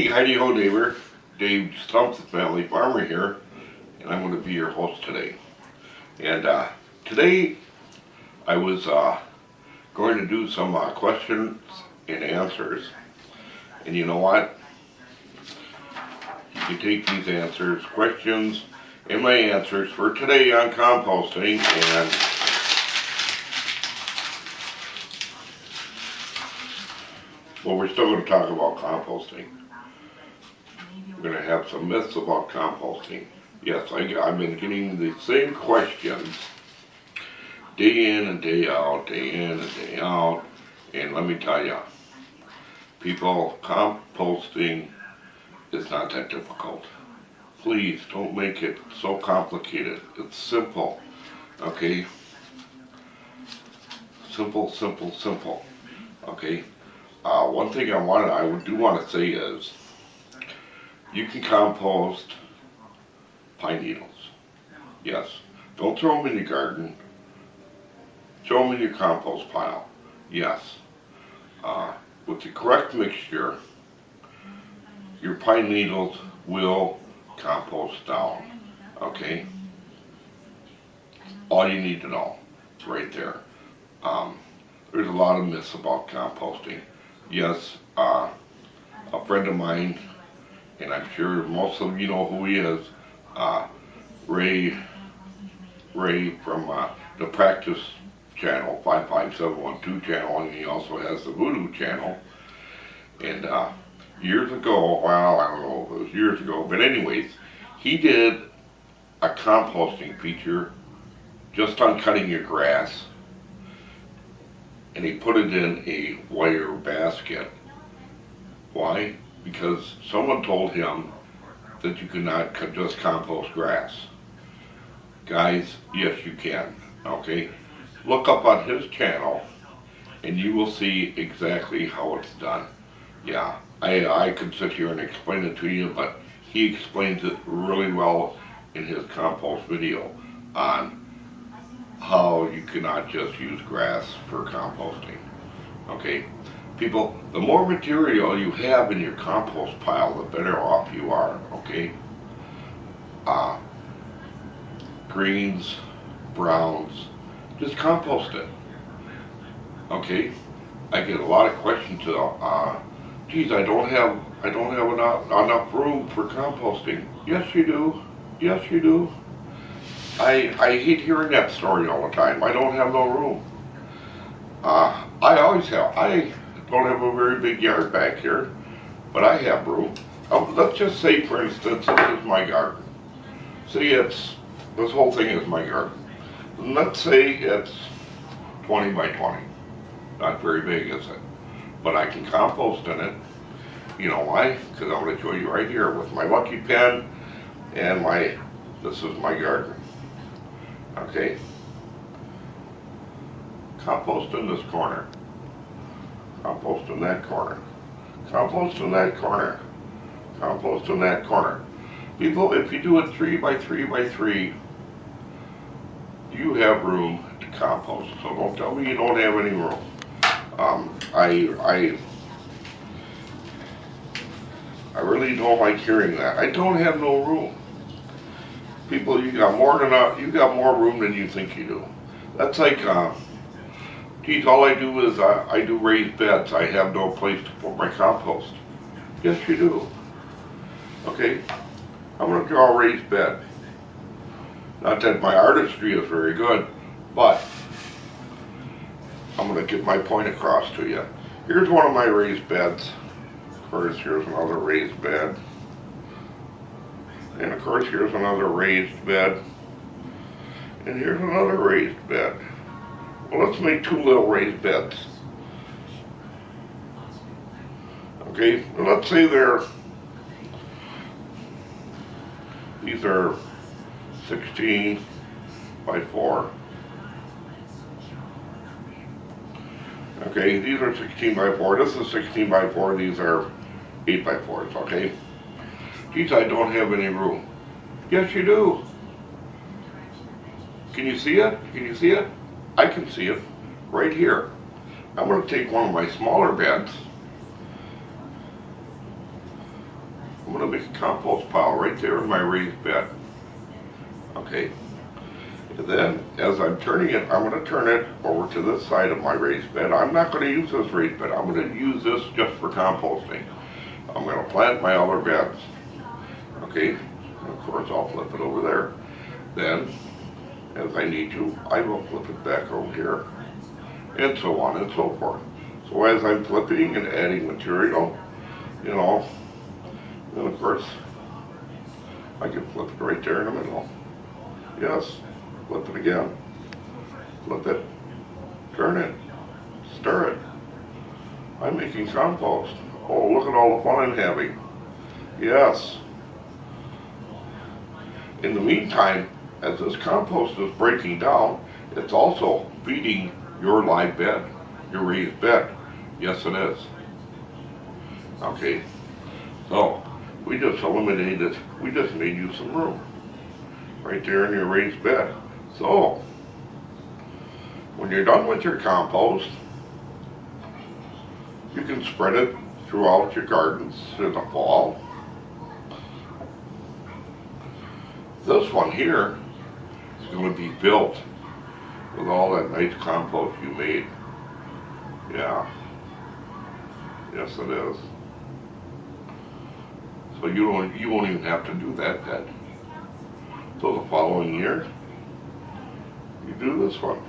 Heidi ho neighbor, Dave Stumps, the family farmer here, and I'm going to be your host today. And today I was going to do some questions and answers. And you know what? You can take these answers, questions, and my answers for today on composting. And well, we're still going to talk about composting. We're going to have some myths about composting. Yes, I've been getting the same questions day in and day out, day in and day out. And let me tell you, people, composting is not that difficult. Please don't make it so complicated. It's simple, okay? Simple, simple, simple, okay? One thing I do want to say is, you can compost pine needles. Yes. Don't throw them in your garden. Throw them in your compost pile. Yes. With the correct mixture, your pine needles will compost down. Okay? All you need to know. It's right there. There's a lot of myths about composting. Yes, a friend of mine, and I'm sure most of you know who he is, Ray from the Practice channel, 55712 channel, and he also has the Voodoo channel. And years ago, well, I don't know if it was years ago, but anyways, he did a composting feature just on cutting your grass, and he put it in a wire basket. Why? Because someone told him that you could not just compost grass. Guys, yes you can, okay? Look up on his channel and you will see exactly how it's done. Yeah, I could sit here and explain it to you, but he explains it really well in his compost video on how you cannot just use grass for composting, okay? People, the more material you have in your compost pile, the better off you are, okay? Greens, browns, just compost it, okay? I get a lot of questions, geez, I don't have enough room for composting. Yes, you do. Yes, you do. I hate hearing that story all the time. I don't have no room. I always have. I don't have a very big yard back here, but I have room. Let's just say, for instance, this is my garden. See, this whole thing is my garden. Let's say it's 20 by 20. Not very big, is it? But I can compost in it. You know why? Because I'm going to show you right here with my lucky pen and this is my garden. Okay? Compost in this corner. Compost in that corner. Compost in that corner. Compost in that corner. People, if you do it 3 by 3 by 3, you have room to compost. So don't tell me you don't have any room. I really don't like hearing that. I don't have no room. People, you got more room than you think you do. That's like, geez, all I do is I do raised beds. I have no place to put my compost. Yes, you do. Okay, I'm going to draw a raised bed. Not that my artistry is very good, but I'm going to get my point across to you. Here's one of my raised beds. Of course, here's another raised bed. And of course, here's another raised bed. And here's another raised bed. Well, let's make 2 little raised beds. Okay, let's say these are 16 by 4. Okay, these are 16 by 4. This is 16 by 4. These are 8 by 4s, okay? Geez, I don't have any room. Yes, you do. Can you see it? Can you see it? I can see it right here. I'm going to take one of my smaller beds I'm going to make a compost pile right there in my raised bed. Okay. And then, as I'm turning it, I'm going to turn it over to this side of my raised bed. I'm not going to use this raised bed. I'm going to use this just for composting. I'm going to plant my other beds. Okay. And of course, I'll flip it over there. Then, as I need to, I will flip it back over here, and so on and so forth. So as I'm flipping and adding material, you know, then of course, I can flip it right there in the middle. Yes, flip it again. Flip it, turn it, stir it. I'm making compost. Oh, look at all the fun I'm having. Yes. In the meantime, as this compost is breaking down, it's also feeding your live bed, your raised bed. Yes, it is. Okay, so we just eliminated, we just made you some room right there in your raised bed. So, when you're done with your compost, you can spread it throughout your gardens in the fall. This one here is going to be built with all that nice compost you made. Yeah. Yes, it is. So you won't even have to do that bed. So the following year, you do this one.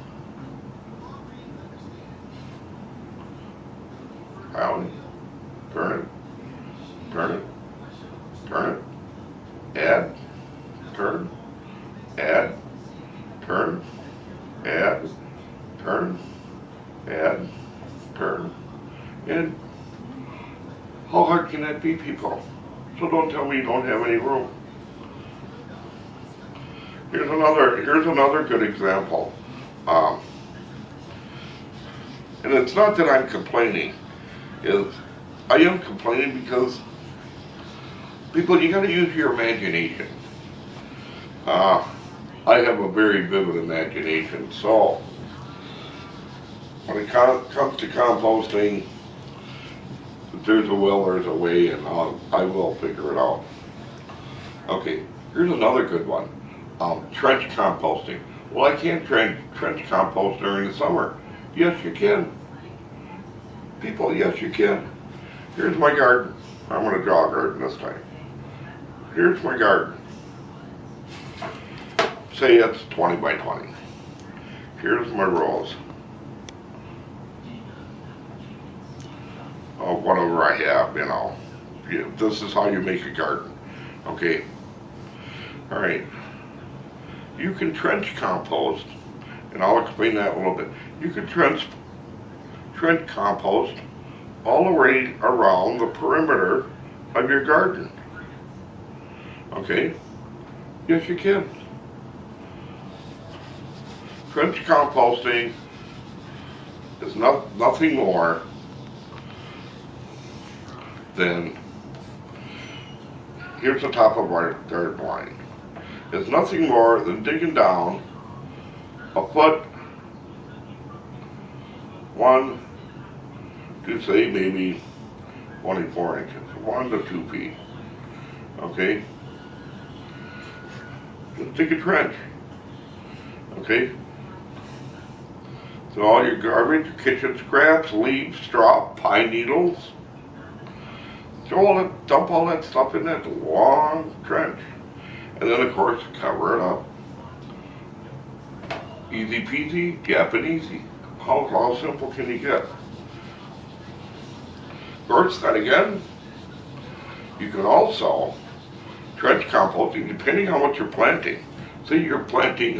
Down, turn it, turn it, turn it, add, turn, add, turn, add, turn, add, turn, and how hard can that be, people? So don't tell me you don't have any room. Here's another good example. And it's not that I'm complaining. I am complaining because people, you got to use your imagination. I have a very vivid imagination, so when it comes to composting, if there's a will, there's a way, and I will figure it out. Okay, here's another good one. Trench composting. Well, I can't trench compost during the summer. Yes, you can. People, yes, you can. Here's my garden. I'm going to draw a garden this time. Here's my garden. Say it's 20 by 20. Here's my rows. Whatever I have, you know. This is how you make a garden. Okay. All right. You can trench compost, and I'll explain that a little bit. You can trench compost all the way around the perimeter of your garden. Okay? Yes, you can. Trench composting is nothing more than, here's the top of our dirt line. It's nothing more than digging down a foot, 1 to say maybe 24 inches, 1 to 2 feet. Okay? Just dig a trench. Okay? So all your garbage, kitchen scraps, leaves, straw, pine needles, dump all that stuff in that long trench. And then of course cover it up. Easy peasy, yapping easy. How simple can you get? Of course, then again, you can also trench composting depending on what you're planting. Say you're planting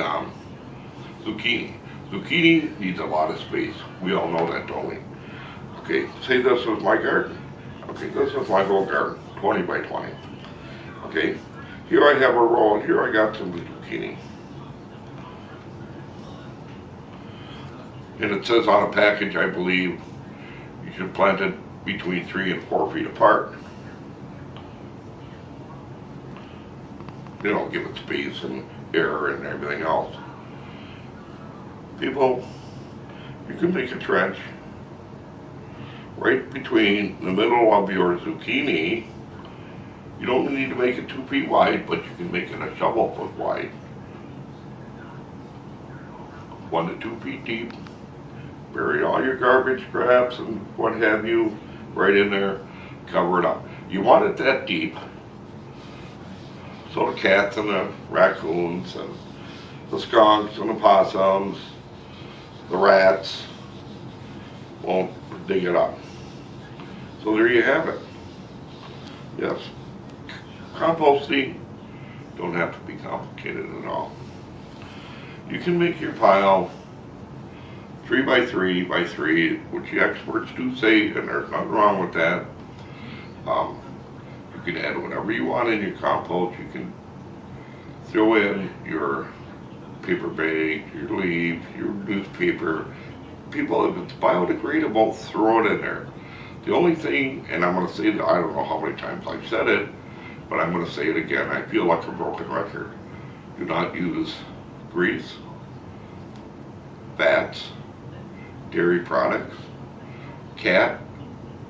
zucchini. Zucchini needs a lot of space. We all know that, don't we? Okay, say this was my garden. Okay, this is my whole garden, 20 by 20. Okay, here I have a row, and here I got some zucchini. And it says on a package, I believe, you should plant it between 3 and 4 feet apart. You know, give it space and air and everything else. People, you can make a trench right between the middle of your zucchini. You don't need to make it 2 feet wide, but you can make it a shovel foot wide. 1 to 2 feet deep. Bury all your garbage, scraps, and what have you right in there. Cover it up. You want it that deep so the cats and the raccoons and the skunks and the possums, the rats won't dig it up. So there you have it. Yes, composting don't have to be complicated at all. You can make your pile 3 by 3 by 3, which the experts do say, and there's nothing wrong with that. You can add whatever you want in your compost. You can throw in your paper bag, your leaves, your newspaper. People, if it's biodegradable, throw it in there. The only thing, and I'm going to say that, I don't know how many times I've said it, but I'm going to say it again. I feel like a broken record. Do not use grease, fats, dairy products, cat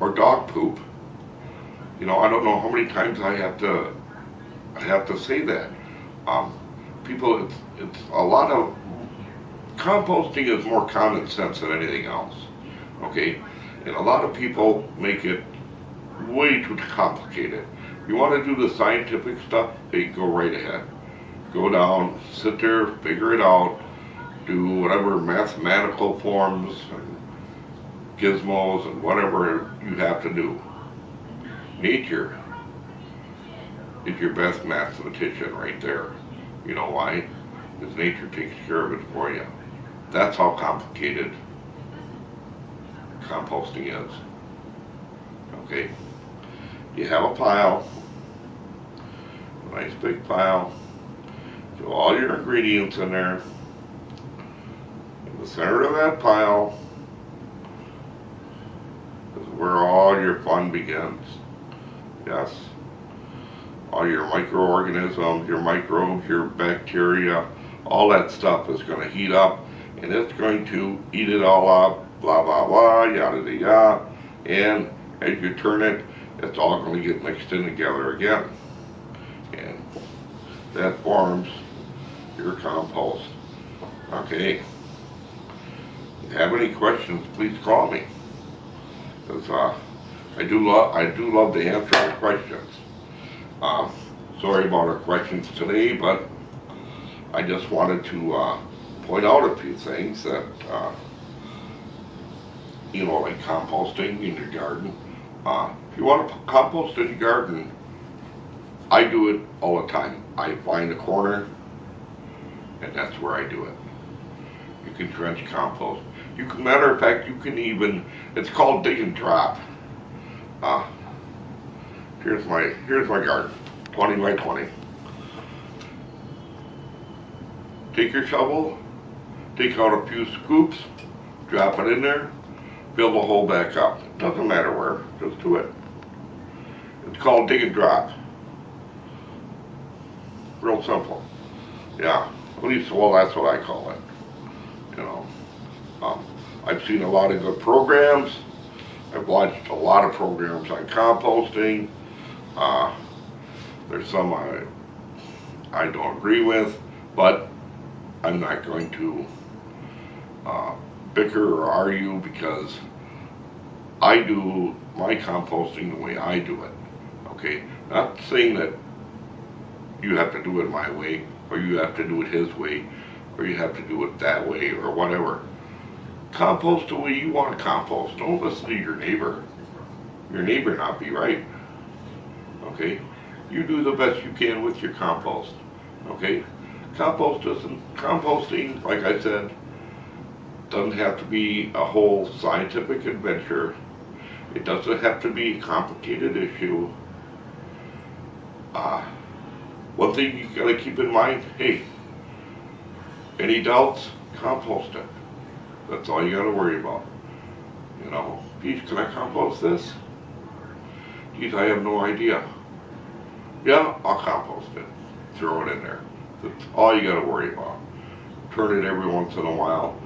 or dog poop. You know, I don't know how many times I have to say that. People, it's a lot of, composting is more common sense than anything else. Okay, and a lot of people make it way too complicated. You want to do the scientific stuff? Hey, go right ahead. Go down, sit there, figure it out, do whatever mathematical forms and gizmos and whatever you have to do. Nature is your best mathematician right there. You know why? Because nature takes care of it for you. That's how complicated composting is. Okay? You have a pile, a nice big pile, throw all your ingredients in there. In the center of that pile is where all your fun begins. Yes. All your microorganisms, your microbes, your bacteria, all that stuff is going to heat up and it's going to eat it all up, blah, blah, blah, yada, yada, yada. And as you turn it, it's all going to get mixed in together again. And that forms your compost. Okay. If you have any questions, please call me. Because I do love to answer your questions. Sorry about our questions today, but I just wanted to point out a few things that, you know, like composting in your garden. If you want to compost in your garden, I do it all the time. I find a corner, and that's where I do it. You can trench compost. You can, matter of fact, you can even, it's called dig and drop. Here's my garden, 20 by 20. Take your shovel, take out a few scoops, drop it in there, fill the hole back up. Doesn't matter where, just do it. It's called dig and drop. Real simple. Yeah, at least, well, that's what I call it. You know, I've seen a lot of good programs. I've watched a lot of programs on composting. There's some I don't agree with, but I'm not going to bicker or argue because I do my composting the way I do it. Okay, not saying that you have to do it my way, or you have to do it his way, or you have to do it that way, or whatever. Compost the way you want to compost. Don't listen to your neighbor. Your neighbor not be right. Okay? You do the best you can with your compost. Okay? Composting, like I said, doesn't have to be a whole scientific adventure. It doesn't have to be a complicated issue. One thing you gotta keep in mind, hey, any doubts, compost it. That's all you gotta worry about. You know, geez, can I compost this? Geez, I have no idea. Yeah, I'll compost it. Throw it in there. That's all you gotta worry about. Turn it every once in a while.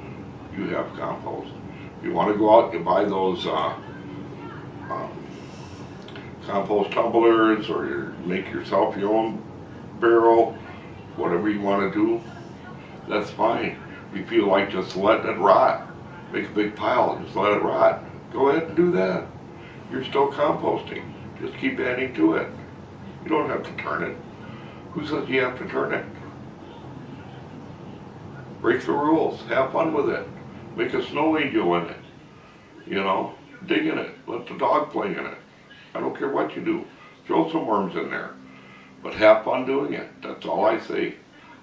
You have compost. If you want to go out and buy those compost tumblers, or make yourself your own barrel, whatever you want to do, that's fine. If you feel like just letting it rot, make a big pile and just let it rot, go ahead and do that. You're still composting. Just keep adding to it. You don't have to turn it. Who says you have to turn it? Break the rules. Have fun with it. Make a snow angel in it. You know, dig in it. Let the dog play in it. I don't care what you do. Throw some worms in there. But have fun doing it. That's all I say.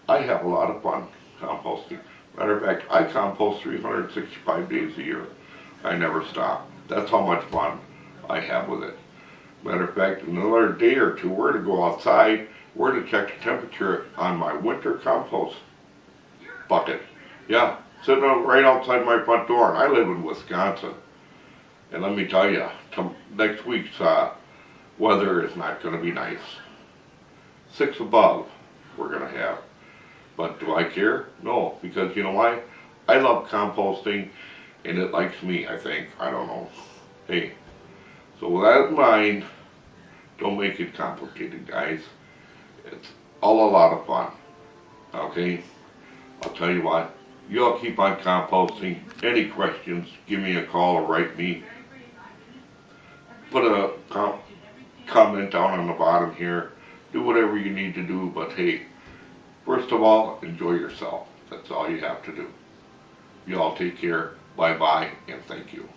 I have a lot of fun composting. Matter of fact, I compost 365 days a year. I never stop. That's how much fun I have with it. Matter of fact, in another day or two, we're to go outside. We're to check the temperature on my winter compost bucket. Yeah, sitting right outside my front door, and I live in Wisconsin. And let me tell you, next week's weather is not going to be nice. 6 above we're going to have. But do I care? No, because you know why? I love composting, and it likes me, I think. I don't know. Hey, so with that in mind, don't make it complicated, guys. It's all a lot of fun. Okay? I'll tell you what. You all keep on composting. Any questions, give me a call or write me. Put a comment down on the bottom here. Do whatever you need to do, but hey, first of all, enjoy yourself. That's all you have to do. You all take care. Bye-bye, and thank you.